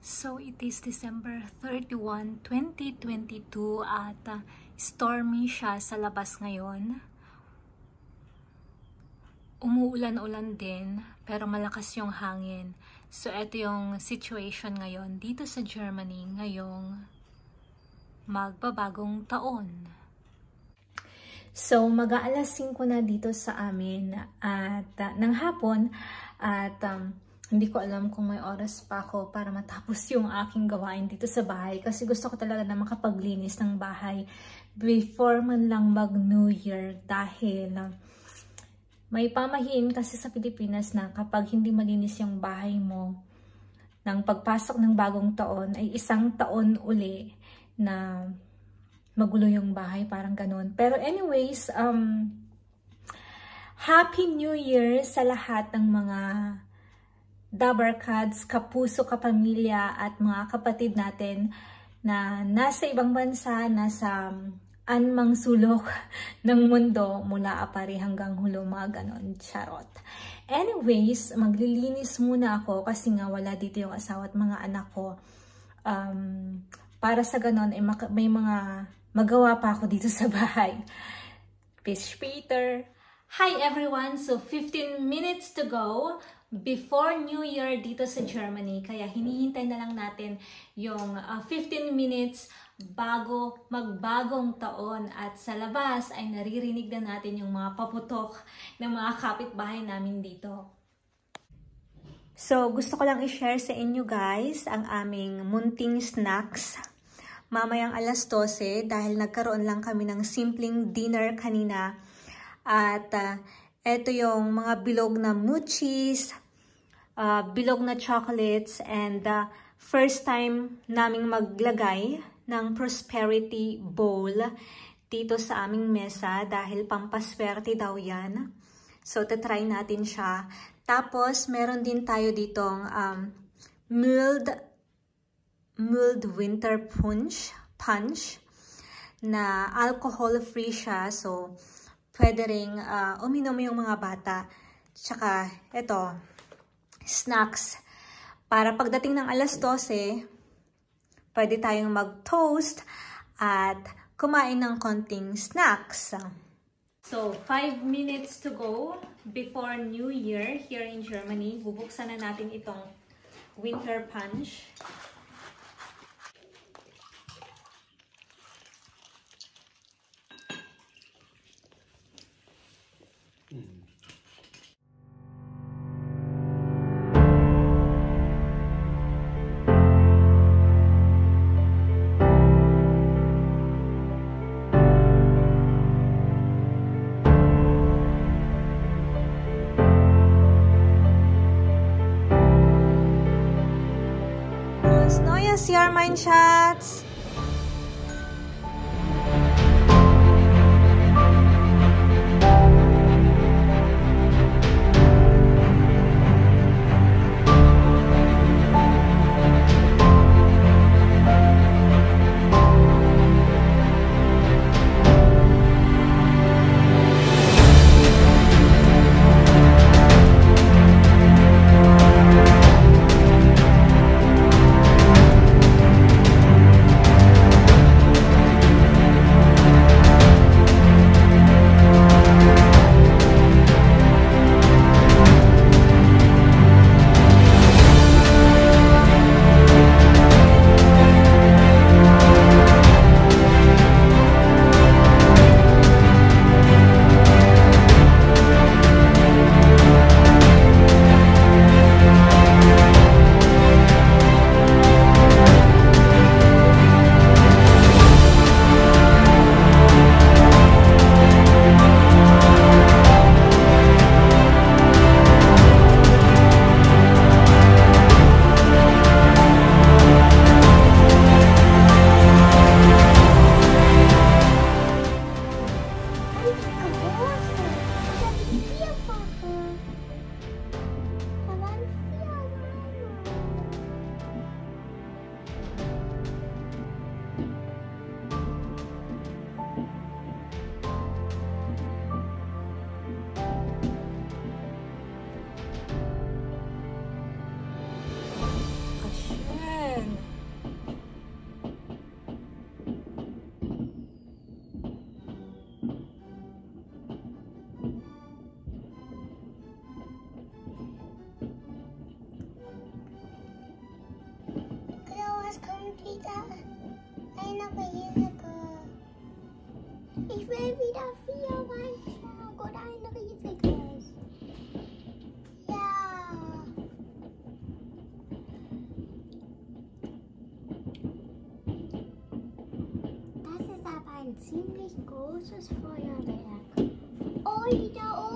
So it is December 31, 2022 at stormy siya sa labas ngayon. Umuulan-ulan din pero malakas yung hangin. So ito yung situation ngayon dito sa Germany ngayong magbabagong taon. So mag-aalas 5 na dito sa amin at ng hapon at hindi ko alam kung may oras pa ako para matapos yung aking gawain dito sa bahay. Kasi gusto ko talaga na makapaglinis ng bahay before man lang mag-New Year. Dahil may pamahiin kasi sa Pilipinas na kapag hindi malinis yung bahay mo, ng pagpasok ng bagong taon ay isang taon uli na magulo yung bahay. Parang ganun. Pero anyways, Happy New Year sa lahat ng mga Dabarkads, kapuso, kapamilya at mga kapatid natin na nasa ibang bansa, nasa anumang sulok ng mundo mula Apari hanggang Hulumag, ganon, charot. Anyways, maglilinis muna ako kasi nga wala dito yung asawa at mga anak ko. Para sa ganon, may mga magawa pa ako dito sa bahay. Peace, Peter! Hi everyone! So 15 minutes to go before New Year dito sa Germany. Kaya hinihintay na lang natin yung 15 minutes bago magbagong taon. At sa labas ay naririnig na natin yung mga paputok ng mga kapitbahay namin dito. So gusto ko lang i-share sa inyo guys ang aming munting snacks. Mamayang alas 12 dahil nagkaroon lang kami ng simpleng dinner kanina. At ito yung mga bilog na mochis, bilog na chocolates, and first time naming maglagay ng prosperity bowl dito sa aming mesa dahil pampaswerte daw yan. So, tatry natin siya. Tapos, meron din tayo ditong mulled winter punch na alcohol-free siya. So, pwede ring uminom yung mga bata. Tsaka, ito, snacks. Para pagdating ng alas 12, pwede tayong mag-toast at kumain ng konting snacks. So, 5 minutes to go before New Year here in Germany. Bubuksan na natin itong winter punch. Neues Jahr, mein Schatz! Eine riesige. Ich will wieder 4 Weinberg und ein riesiges. Ja. Das ist aber ein ziemlich großes Feuerwerk. Oh, da oben.